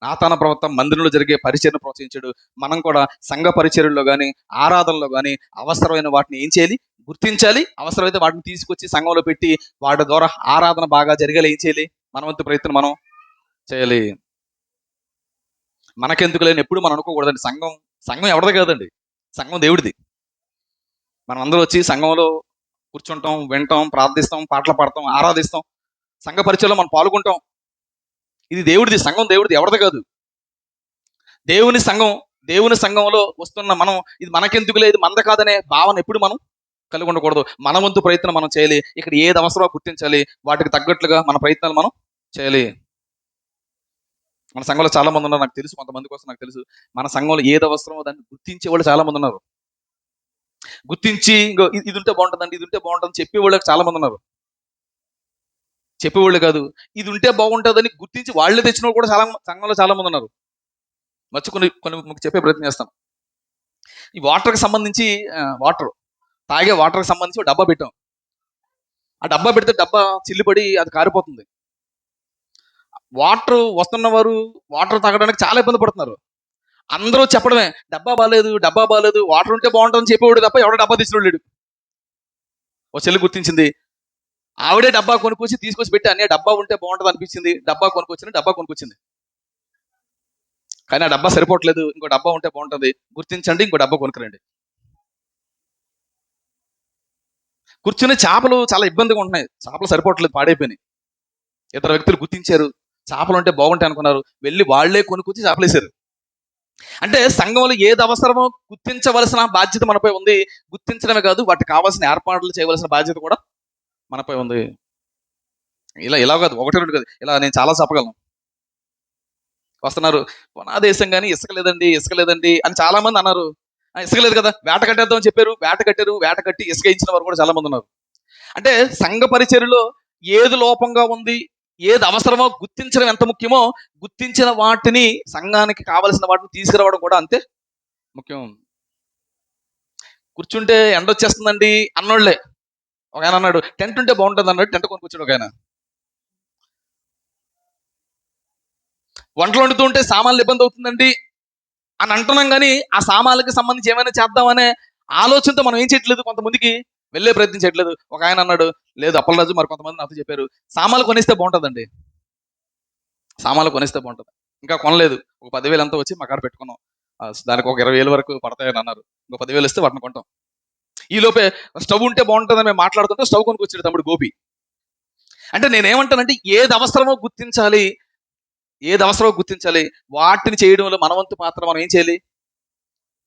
నాతాన ప్రవక్త మందిరంలో జరిగే పరిచర్ను ప్రోత్సహించాడు. మనం కూడా సంఘ పరిచర్యల్లో కానీ ఆరాధనలో కానీ అవసరమైన వాటిని ఏం చేయాలి? గుర్తించాలి. అవసరమైతే వాటిని తీసుకొచ్చి సంఘంలో పెట్టి వాటి ద్వారా ఆరాధన బాగా జరిగేలా ఏం చేయాలి? మన వంతు ప్రయత్నం మనం చేయాలి. మనకెందుకు లేని ఎప్పుడు మనం అనుకోకూడదండి. సంఘం ఎవరిది కాదండి, సంఘం దేవుడిది. మనం అందరూ వచ్చి సంఘంలో కూర్చుంటాం, వింటాం, ప్రార్థిస్తాం, పాటలు పాడతాం, ఆరాధిస్తాం, సంఘ పరిచర్యలో మనం పాల్గొంటాం. ఇది దేవుడిది, సంఘం దేవుడిది, ఎవరిది కాదు. దేవుని సంఘంలో వస్తున్న మనం ఇది మనకెందుకు లేదు, మంద కాదనే భావన ఎప్పుడు మనం కలిగి ఉండకూడదు. మన వంతు ప్రయత్నం మనం చేయాలి. ఇక్కడ ఏది అవసరమో గుర్తించాలి, వాటికి తగ్గట్లుగా మన ప్రయత్నాలు మనం చేయాలి. మన సంఘంలో చాలా మంది ఉన్నారు, నాకు తెలుసు, కొంతమంది కోసం నాకు తెలుసు. మన సంఘంలో ఏది అవసరమో దాన్ని గుర్తించే వాళ్ళు చాలా మంది ఉన్నారు. గుర్తించి ఇది ఉంటే బాగుంటుందండి, ఇది ఉంటే బాగుంటుంది చెప్పేవాళ్ళు చాలా మంది ఉన్నారు. చెప్పేవాళ్ళు కాదు, ఇది ఉంటే బాగుంటుందని గుర్తించి వాళ్ళే తెచ్చిన వాళ్ళు కూడా సంఘంలో చాలా మంది ఉన్నారు. కొన్ని చెప్పే ప్రయత్నం చేస్తాం. ఈ వాటర్కి సంబంధించి తాగే వాటర్కి సంబంధించి ఒక డబ్బా పెట్టాం. ఆ డబ్బా పెడితే డబ్బా చిల్లిపడి అది కారిపోతుంది. వాటర్ వస్తున్న వారు వాటర్ తాగడానికి చాలా ఇబ్బంది పడుతున్నారు. అందరూ చెప్పడమే, డబ్బా బాగాలేదు, వాటర్ ఉంటే బాగుంటుందని చెప్పేవాడు తప్ప ఎవడో డబ్బా తెచ్చినోడు లేడు. ఓ చెల్లి గుర్తించింది. ఆవిడే డబ్బా కొనుక్కొచ్చి తీసుకొచ్చి పెట్టి అన్నీ డబ్బా ఉంటే బాగుంటుంది అనిపించింది. డబ్బా కొనుక్కొచ్చింది. కానీ ఆ డబ్బా సరిపోవట్లేదు, ఇంకో డబ్బా ఉంటే బాగుంటుంది. గుర్తించండి, ఇంకో డబ్బా కొనుక్కురండి. కూర్చుని చేపలు చాలా ఇబ్బందిగా ఉంటున్నాయి, చేపలు సరిపోవట్లేదు, పాడైపోయినాయి. ఇద్దరు వ్యక్తులు గుర్తించారు, చేపలు ఉంటే బాగుంటాయి అనుకున్నారు, వెళ్ళి వాళ్లే కొనుక్కొచ్చి చేపలు వేశారు. అంటే సంఘంలో ఏది అవసరమో గుర్తించవలసిన బాధ్యత మనపై ఉంది. గుర్తించడమే కాదు, వాటికి కావాల్సిన ఏర్పాట్లు చేయవలసిన బాధ్యత కూడా మనపై ఉంది. ఇలా కాదు, ఒకటి రెండు కాదు, ఇలా నేను చాలా చెప్పగలను. వస్తున్నారు, నా దేశం కానీ ఇసుక లేదండి అని చాలా మంది అన్నారు. ఇసుక లేదు కదా, వేట కట్టేద్దామని చెప్పారు, వేట కట్టి ఇసుక ఇచ్చిన వారు కూడా చాలా మంది ఉన్నారు. అంటే సంఘ పరిచర్యలో ఏది లోపంగా ఉంది, ఏది అవసరమో గుర్తించడం ఎంత ముఖ్యమో, గుర్తించిన వాటిని సంఘానికి కావలసిన వాటిని తీసుకురావడం కూడా అంతే ముఖ్యం. కూర్చుంటే ఎండ వచ్చేస్తుందండి అన్నోళ్లే. ఒక ఆయన అన్నాడు, టెంట్ ఉంటే బాగుంటుంది అన్నాడు, టెంట్ కొనుక్కొచ్చాడు. ఒక ఆయన వంటలు వండుతూ ఉంటే సామాన్లు ఇబ్బంది అవుతుందండి అని అంటున్నాం, కానీ ఆ సామాన్లకి సంబంధించి ఏమైనా చేద్దామనే ఆలోచనతో మనం ఏం చేయట్లేదు, కొంతమందికి వెళ్ళే ప్రయత్నం చేయట్లేదు. ఒక ఆయన అన్నాడు, లేదు అప్పలరాజు, మరి కొంతమంది నాతో చెప్పారు, సామాన్లు కొనిస్తే బాగుంటుందండి, ఇంకా కొనలేదు, ఒక 10,000 అంతా వచ్చి మా కాడ పెట్టుకున్నాం, దానికి ఒక 20,000 వరకు పడతాయని అన్నారు. ఇంకో 10,000 ఇస్తే వాటిని కొంటాం. ఈ లోపే స్టవ్ ఉంటే బాగుంటుందని మేము మాట్లాడుతుంటే స్టవ్ కొనుక్కొచ్చాడు తమ్ముడు గోపి. అంటే నేనేమంటానంటే ఏది అవసరమో గుర్తించాలి, వాటిని చేయడంలో మన వంతు పాత్ర మనం ఏం చేయాలి?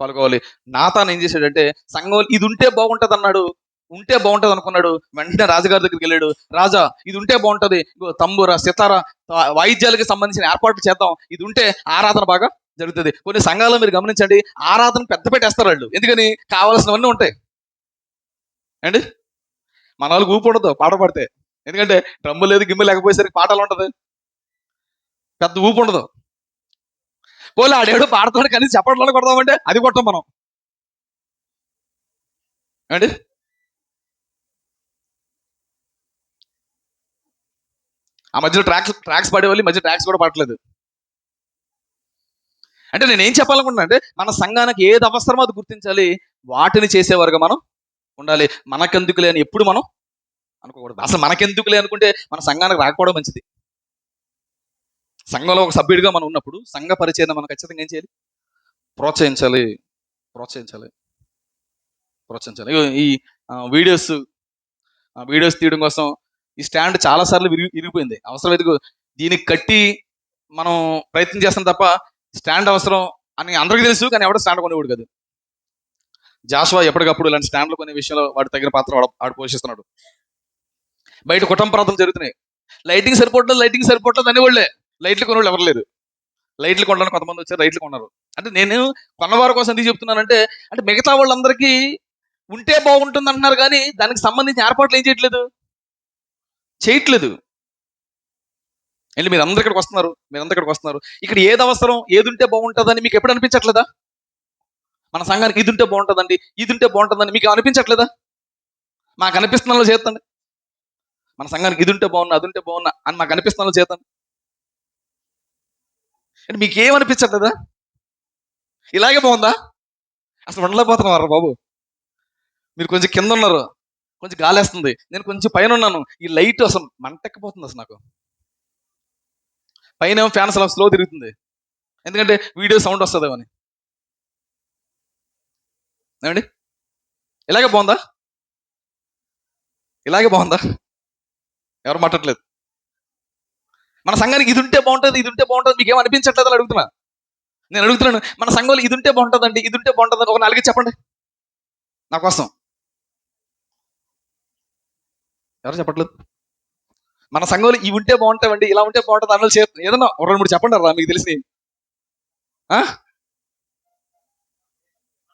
పాల్గొవాలి. నాతాను ఏం చేశాడంటే సంఘం ఇది ఉంటే బాగుంటది అనుకున్నాడు. వెంటనే రాజుగారి దగ్గరికి వెళ్ళాడు. రాజా, ఇది ఉంటే బాగుంటది, తంబూర సితార వాయిద్యాలకు సంబంధించిన ఏర్పాట్లు చేద్దాం, ఇది ఉంటే ఆరాధన బాగా జరుగుతుంది. కొన్ని సంఘాల్లో మీరు గమనించండి, ఆరాధన పెద్ద పెట్టేస్తారు వాళ్ళు. ఎందుకని? కావాల్సినవన్నీ ఉంటాయి అండి. మన వాళ్ళకి ఊపు ఉండదు పాట పాడితే, ఎందుకంటే డ్రమ్ము లేదు, గిమ్ము లేకపోయేసరికి పాటలు ఉంటది, పెద్ద ఊపు ఉండదు. పోలే ఆడేడు పాడుతాడు, కానీ చెప్పట్లో కొడదామంటే అది కొట్టం మనం అండి. ఆ మధ్యలో ట్రాక్స్ పాడేవాళ్ళు, మధ్య ట్రాక్స్ కూడా పాడలేదు. అంటే నేనేం చెప్పాలనుకుంటున్నా అంటే, మన సంఘానికి ఏది అవసరమో అది గుర్తించాలి, వాటిని చేసేవారుగా మనం ఉండాలి. మనకెందుకు లేని ఎప్పుడు మనం అనుకోకూడదు. అసలు మనకెందుకులే అనుకుంటే మన సంఘానికి రాకపోవడం మంచిది. సంఘంలో ఒక సభ్యుడిగా మనం ఉన్నప్పుడు సంఘ పరిచయం మనం ఖచ్చితంగా ఏం చేయాలి? ప్రోత్సహించాలి, ప్రోత్సహించాలి, ప్రోత్సహించాలి. ఇగో ఈ వీడియోస్ తీయడం కోసం ఈ స్టాండ్ చాలా సార్లు విరిగిపోయింది. అవసరమైతే దీనికి కట్టి మనం ప్రయత్నం చేస్తాం తప్ప స్టాండ్ అవసరం అని అందరికీ తెలుసు, కానీ ఎవడో స్టాండ్ కొనేవాడు కాదు. జాషువా ఎప్పటికప్పుడు ఇలాంటి స్టాండ్లు కొనే విషయంలో వాడు తగిన పాత్ర ఆడు పోషిస్తున్నాడు. బయట కుటుంబ ప్రాంతాలు జరుగుతున్నాయి. లైటింగ్ సరిపోవట్లేదు అనేవాళ్ళే. లైట్లు కొనేవాళ్ళు ఎవరు లేరు. లైట్లు కొనడానికి కొంతమంది వచ్చారు, లైట్లు కొన్నారు. అంటే నేను కొన్నవారి కోసం ఎందుకు చెప్తున్నానంటే, అంటే మిగతా వాళ్ళందరికీ ఉంటే బాగుంటుంది అంటున్నారు, కానీ దానికి సంబంధించిన ఏర్పాట్లు ఏం చేయట్లేదు. మీరు అందరు ఇక్కడికి వస్తున్నారు. ఇక్కడ ఏది అవసరం, ఏది ఉంటే బాగుంటుందని మీకు ఎప్పుడు అనిపించట్లేదా? మన సంఘానికి ఇది ఉంటే బాగుంటుందండి, ఇది ఉంటే బాగుంటుందని మీకు అనిపించట్లేదా? మాకు అనిపిస్తున్న చేతండి. మన సంఘానికి ఇది ఉంటే బాగున్నా, అది ఉంటే బాగున్నా అని మాకు అనిపిస్తున్న చేతండి. అంటే మీకు ఏమనిపించట్లేదా? ఇలాగే బాగుందా? అసలు ఉండలేకపోతున్నారు బాబు. మీరు కొంచెం కింద ఉన్నారు, కొంచెం గాలేస్తుంది, నేను కొంచెం పైన ఉన్నాను. ఈ లైట్ అసలు మంటెక్కిపోతుంది. అసలు నాకు పైన ఫ్యాన్ అసలు స్లో తిరుగుతుంది, ఎందుకంటే వీడియో సౌండ్ వస్తుందేమని. ఏమండి, ఇలాగే బాగుందా? ఎవరు మాట్లాడలేదు. మన సంఘానికి ఇది ఉంటే బాగుంటుంది మీకేం అనిపించట్లేదు అని అడుగుతున్నా. నేను అడుగుతున్నాను, మన సంఘంలో ఇది ఉంటే బాగుంటుందండి, ఇది ఉంటే బాగుంటుంది ఒక నాలుగు చెప్పండి నా కోసం. ఎవరు చెప్పట్లేదు. మన సంఘంలో ఇవి ఉంటే బాగుంటాయండి, ఇలా ఉంటే బాగుంటుంది అన్నలు ఏదన్నా ఒక 2-3 చెప్పండి రా మీకు తెలిసి.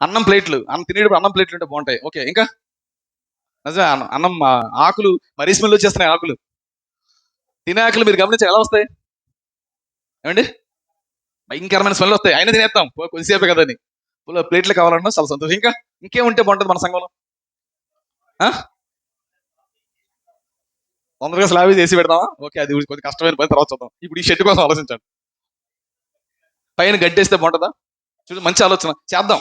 అన్నం తినేటప్పుడు అన్నం ప్లేట్లు ఉంటే బాగుంటాయి. ఓకే, ఇంకా నిజమే. అన్నం ఆకులు మరీ స్మెల్ వచ్చేస్తున్నాయి. ఆకులు తినే ఆకులు మీరు గమనించి ఎలా వస్తాయి? ఏమండి, భయంకరమైన స్మెల్ వస్తాయి. అయినా తినేస్తాం కొద్దిసేపే కదని. ప్లేట్లు కావాలన్నా చాలా సంతోషం. ఇంకేముంటే బాగుంటుంది మన సంఘంలో? తొందరగా స్లాబ్ చేసి పెడదామా? ఓకే, అది కొద్దిగా కష్టమైన పని, తర్వాత చూద్దాం. ఇప్పుడు ఈ షెడ్ కోసం ఆలోచించండి. పైన గడ్డేస్తే బాగుంటుందా? చూడు, మంచి ఆలోచన. చేద్దాం.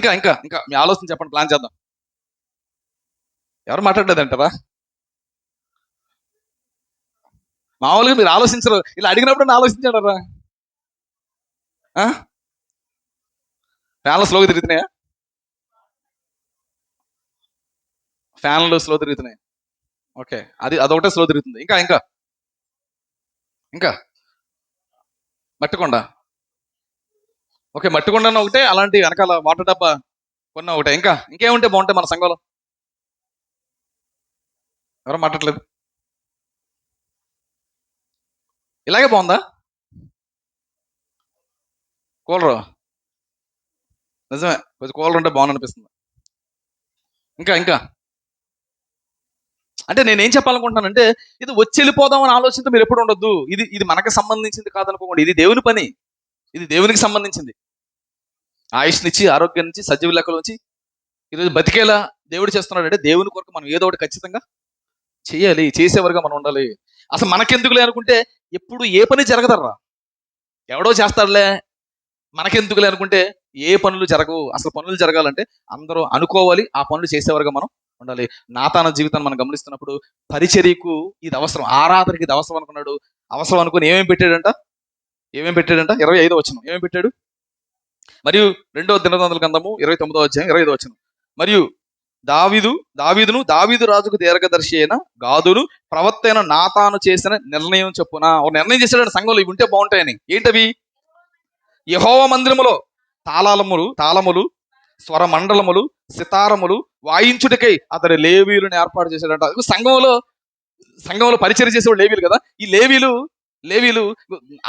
ఇంకా మీ ఆలోచన చెప్పండి, ప్లాన్ చేద్దాం. ఎవరు మాట్లాడలేదంటారా? మామూలుగా మీరు ఆలోచించరు, ఇలా అడిగినప్పుడు ఆలోచించాడరా. ఫ్యాన్లు స్లోగా తిరుగుతున్నాయా? ఫ్యాన్లు స్లో తిరుగుతున్నాయి. ఓకే, అదొకటే స్లో తిరుగుతుంది. ఇంకా మట్టికొండ. ఓకే, మట్టికొండ ఒకటే, అలాంటి వెనకాల వాటర్ డబ్బా కొన్న ఒకటే. ఇంకేముంటే బాగుంటాయి మన సంఘంలో? ఎవరో మాట్లాడలేదు. ఇలాగే బాగుందా? కూలరు నిజమే, కొంచెం కూలర్ ఉంటే బాగుంది అనిపిస్తుంది. ఇంకా అంటే నేనేం చెప్పాలనుకుంటున్నానంటే, ఇది వచ్చి వెళ్ళిపోదామని ఆలోచనతో మీరు ఎప్పుడు ఉండొద్దు. ఇది మనకు సంబంధించింది కాదనుకోండి. ఇది దేవుని పని, ఇది దేవునికి సంబంధించింది. ఆయుష్నిచ్చి, ఆరోగ్యం నుంచి, సజీవ లెక్కలోంచి ఈరోజు బతికేలా దేవుడు చేస్తున్నాడు. అంటే దేవుని కొరకు మనం ఏదో ఒకటి ఖచ్చితంగా చేయాలి, చేసేవారుగా మనం ఉండాలి. అసలు మనకెందుకులే అనుకుంటే ఎప్పుడు ఏ పని జరగదర్రా. ఎవడో చేస్తాడులే, మనకెందుకులే అనుకుంటే ఏ పనులు జరగవు. అసలు పనులు జరగాలంటే అందరూ అనుకోవాలి, ఆ పనులు చేసేవారుగా మనం ఉండాలి. నాతాన జీవితాన్ని మనం గమనిస్తున్నప్పుడు పరిచర్యకు ఇది అవసరం, ఆరాధనకి ఇది అవసరం అనుకున్నాడు. అవసరం అనుకుని ఏమేమి పెట్టాడంట? 25వ వచనం ఏమేమి పెట్టాడు? మరియు 2వ దినవృత్తాంతముల గ్రంథము 29వ అధ్యాయం 25వ వచనం. మరియు దావీదు రాజుకు దీర్ఘదర్శి అయిన గాదును ప్రవక్త అయిన నాతాను చేసిన నిర్ణయం చొప్పున ఒక నిర్ణయం చేశాడు సంఘంలో ఇవి ఉంటే బాగుంటాయని. ఏంటవి? యెహోవా మందిరములో తాళములు, స్వర మండలములు, సితారములు వాయించుటకై అతడు లేవీయులను ఏర్పాటు చేశాడంట. సంఘంలో పరిచయం చేసేవాడు లేవీలు కదా. ఈ లేవీలు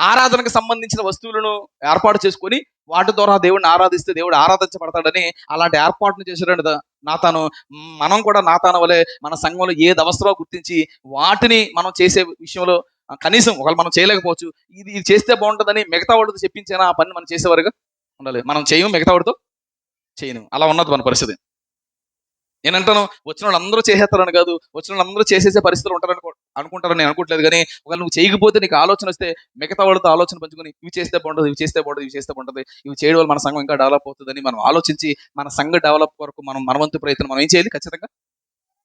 ఆరాధనకు సంబంధించిన వస్తువులను ఏర్పాటు చేసుకొని వాటి ద్వారా దేవుడిని ఆరాధిస్తే దేవుడు ఆరాధించబడతాడని అలాంటి ఏర్పాటును చేశాడు నాతాను. మనం కూడా నాతాను వలె మన సంఘంలో ఏది అవసరమో గుర్తించి వాటిని మనం చేసే విషయంలో కనీసం ఒకవేళ మనం చేయలేకపోవచ్చు, ఇది చేస్తే బాగుంటుందని మిగతా వాడితో చెప్పించేనా ఆ పని మనం చేసేవారుగా ఉండాలి. మనం చేయము, మిగతా వాడితో చేయను. అలా ఉన్నది మన పరిస్థితి. నేనంటాను, వచ్చిన వాళ్ళు అందరూ చేసేస్తారని కాదు, వచ్చిన వాళ్ళు అందరూ చేసేసే పరిస్థితులు అనుకుంటారని నేను అనుకోవట్లేదు. కానీ ఒకవేళ నువ్వు చేయకపోతే నీకు ఆలోచన వస్తే మిగతా వాళ్ళతో ఆలోచన పంచుకొని ఇవి చేస్తే బాగుంటుంది, ఇవి చేస్తే ఇవి చేయడం వల్ల మన సంఘం ఇంకా డెవలప్ అవుతుందని మనం ఆలోచించి మన సంఘ డెవలప్ కొరకు మనం మనవంతు ప్రయత్నం మనం ఏం చేయాలి? ఖచ్చితంగా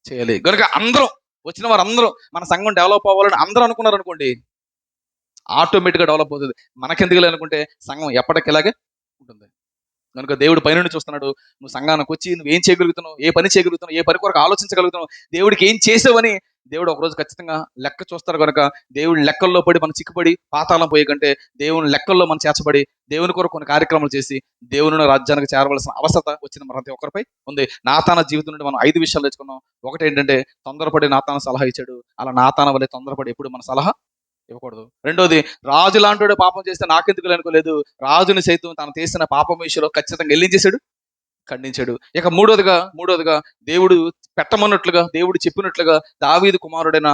చేయాలి. కనుక అందరం వచ్చిన వారు అందరూ మన సంఘం డెవలప్ అవ్వాలని అందరూ అనుకున్నారు అనుకోండి, ఆటోమేటిక్గా డెవలప్ అవుతుంది. మనకెందుకు అనుకుంటే సంఘం ఎప్పటికిలాగే ఉంటుంది. కనుక దేవుడు పైనుండి చూస్తున్నాడు. నువ్వు సంఘానికి వచ్చి నువ్వు ఏం చేయగలుగుతున్నావు, ఏ పని చేయగలుగుతున్నావు, ఏ పని కొరకు ఆలోచించగలుగుతున్నావు, దేవుడికి ఏం చేసావని దేవుడు ఒకరోజు ఖచ్చితంగా లెక్క చూస్తారు. కనుక దేవుడి లెక్కల్లో పడి మనం చిక్కుపడి పాతాళం పోయే కంటే దేవుని లెక్కల్లో మనం చేర్చబడి దేవుని కొరకు కొన్ని కార్యక్రమాలు చేసి దేవుని రాజ్యానికి చేరవలసిన అవసరత వచ్చిన ప్రతి ఒక్కరిపై ఉంది. నాతాన జీవితం నుండి మనం 5 విషయాలు తెచ్చుకున్నాం. ఒకటి ఏంటంటే, తొందరపడి నాతాన సలహా ఇచ్చాడు. అలా నాతాన వల్లే తొందరపడి ఎప్పుడు మన సలహా ఇవ్వకూడదు. రెండోది, రాజు లాంటి పాపం చేస్తే నాకెందుకు అనుకోలేదు, రాజుని సైతం తను చేసిన పాపం విషయంలో ఖచ్చితంగా ఏం చేశాడు, ఖండించాడు. ఇక మూడోదిగా దేవుడు పెట్టమన్నట్లుగా, దేవుడు చెప్పినట్లుగా దావీదు కుమారుడైన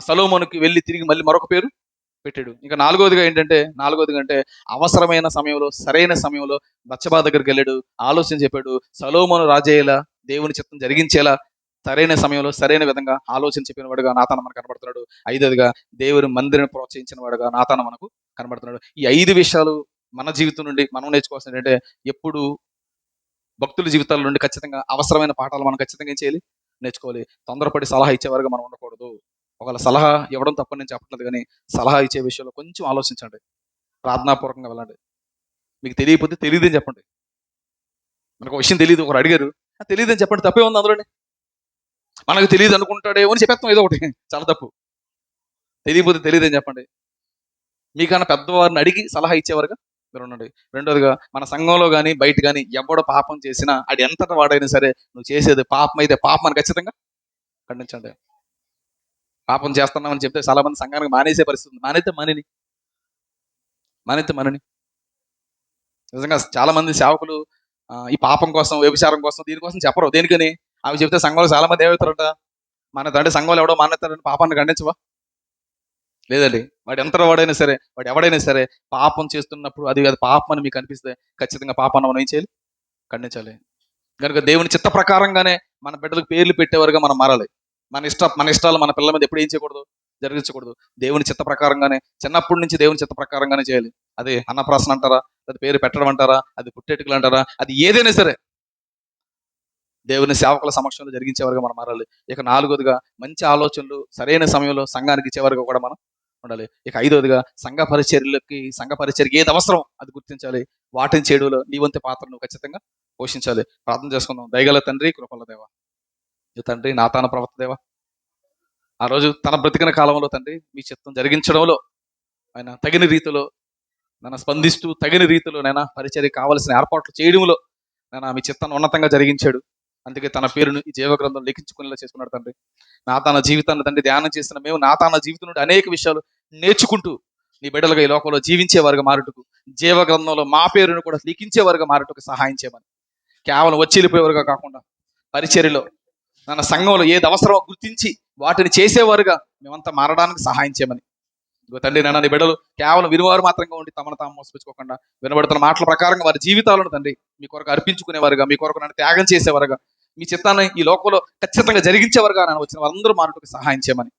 సొలొమోనుకి వెళ్ళి తిరిగి మళ్ళీ మరొక పేరు పెట్టాడు. ఇంకా నాలుగోదిగా అంటే అవసరమైన సమయంలో, సరైన సమయంలో బత్షెబా దగ్గరికి వెళ్ళాడు, ఆలోచన చెప్పాడు. సొలొమోను రాజయ్యేలా, దేవుని చిత్తం జరిగించేలా సరైన సమయంలో సరైన విధంగా ఆలోచన చెప్పిన వాడుగా నాతాన మనకు కనబడుతున్నాడు. ఐదోదిగా దేవుని మందిరాన్ని ప్రోత్సహించిన వాడుగా నాతాన మనకు కనబడుతున్నాడు. ఈ 5 విషయాలు మన జీవితం నుండి మనం నేర్చుకోవాల్సింది ఏంటంటే, ఎప్పుడు భక్తుల జీవితాల నుండి ఖచ్చితంగా అవసరమైన పాఠాలు మనం ఖచ్చితంగా ఏం చేయాలి, నేర్చుకోవాలి. తొందరపడి సలహా ఇచ్చేవారుగా మనం ఉండకూడదు. ఒకవేళ సలహా ఇవ్వడం తప్పని నేను చెప్పట్లేదు, కానీ సలహా ఇచ్చే విషయంలో కొంచెం ఆలోచించండి, ప్రార్థనాపూర్వకంగా వెళ్ళండి. మీకు తెలియకపోతే తెలియదని చెప్పండి. మనకు విషయం తెలియదు, ఒకరు అడిగారు, తెలియదని చెప్పండి, తప్పే ఉంది అందులోనే. మనకు తెలియదు అనుకుంటాడేమో అని చెప్పేస్తాం ఏదో ఒకటి, చాలా తప్పు. తెలియకపోతే తెలియదని చెప్పండి. మీకన్నా పెద్దవారిని అడిగి సలహా ఇచ్చేవారుగా మీరు ఉండండి. రెండోదిగా, మన సంఘంలో కానీ బయట కానీ ఎవడో పాపం చేసినా అది ఎంతటి వాడైనా సరే, నువ్వు చేసేది పాపం అయితే పాపం అని ఖచ్చితంగా ఖండించండి. పాపం చేస్తున్నామని చెప్తే చాలా మంది సంఘానికి మానేసే పరిస్థితి. మానేతే మనని నిజంగా చాలా మంది సేవకులు ఈ పాపం కోసం, వ్యభిచారం కోసం, దీనికోసం చెప్పరు. దేనికని? అవి చెప్తే సంఘంలో చాలా మంది ఏమవుతారట, మన తండ్రి సంఘంలో ఎవడో మానేస్తాడని పాపాన్ని ఖండించవా? లేదండి. వాడు ఎంత వాడైనా సరే, వాడు ఎవడైనా సరే పాపం చేస్తున్నప్పుడు అది పాపం అని మీకు అనిపిస్తే ఖచ్చితంగా పాపాన్ని మనం ఏం చేయాలి, ఖండించాలి. కనుక దేవుని చిత్త ప్రకారంగానే మన బిడ్డలకు పేర్లు పెట్టేవారుగా మనం మారాలి. మన ఇష్టాలు మన పిల్లల మీద ఎప్పుడు ఏం చేయకూడదు, జరిగించకూడదు. దేవుని చిత్త ప్రకారంగానే, చిన్నప్పటి నుంచి దేవుని చిత్త ప్రకారంగానే చేయాలి. అదే అన్నప్రాసన అంటారా, అది పేరు పెట్టడం అంటారా, అది పుట్టేటుకలు అంటారా, అది ఏదైనా సరే దేవుని సేవకుల సమక్షంలో జరిగించేవారుగా మనం మారాలి. ఇక నాలుగోదిగా, మంచి ఆలోచనలు సరైన సమయంలో సంఘానికి ఇచ్చేవారుగా కూడా మనం ఉండాలి. ఇక ఐదోదిగా, సంఘ పరిచర్యకి ఏది అవసరం అది గుర్తించాలి. వాటిని చేయడంలో నీ వంతు పాత్రను ఖచ్చితంగా పోషించాలి. ప్రార్థన చేసుకుందాం. దయగల తండ్రి, కృపల దేవ, తండ్రి నాతాన ప్రవక్త దేవ, ఆ రోజు తన బ్రతికిన కాలంలో తండ్రి మీ చిత్తం జరిగించడంలో ఆయన తగిన రీతిలో నన్ను స్పందిస్తూ, తగిన రీతిలో నైనా పరిచర్య కావాల్సిన ఏర్పాట్లు చేయడంలో నైనా మీ చిత్తాన్ని ఉన్నతంగా జరిగించాడు. అందుకే తన పేరును ఈ జీవగ్రంథం లిఖించుకునేలా చేసుకున్నాడు తండ్రి. నాతాన జీవితాన్ని తండ్రి ధ్యానం చేసిన మేము నాతాన జీవితం నుండి అనేక విషయాలు నేర్చుకుంటూ నీ బిడ్డలుగా ఈ లోకంలో జీవించేవారుగా మారుటకు, జీవగ్రంథంలో మా పేరును కూడా లిఖించేవారుగా మారుటకు సహాయం చేయమని, కేవలం వచ్చి వెళ్ళిపోయేవారుగా కాకుండా పరిచర్యలో మన సంఘంలో ఏది అవసరమో గుర్తించి వాటిని చేసేవారుగా మేమంతా మారడానికి సహాయం చేయమని, తండ్రి నాన్న నీ బిడ్డలు కేవలం వినివారు మాత్రంగా ఉండి తమను తాము మోసపుచ్చుకోకుండా వినబడుతున్న మాటల ప్రకారంగా వారి జీవితాలను తండ్రి మీ కొరకు అర్పించుకునేవారుగా, మీ కొరకు నన్ను త్యాగం చేసేవారుగా, మీ చిత్తాన్ని ఈ లోకంలో ఖచ్చితంగా జరిగించేవారుగా నన్ను వచ్చిన వారందరూ మారుటకు సహాయం చేయమని,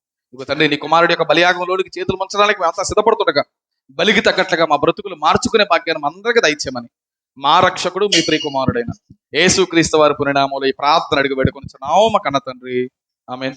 తండ్రి నీ కుమారుడి యొక్క బలియాగంలోనికి చేతులు మంచడానికి మేమంతా సిద్ధపడుతుండగా బలికి తగ్గట్లుగా మా బ్రతుకులు మార్చుకునే భాగ్యాన్ని అందరికీ దయచేయమని, మా రక్షకుడు మీ ప్రియ కుమారుడైన యేసుక్రీస్తు వారి పుణ్యనామములో ఈ ప్రార్థన అడిగి వేడుకొనుచున్నాము మా కన్న తండ్రి. ఆమేన్.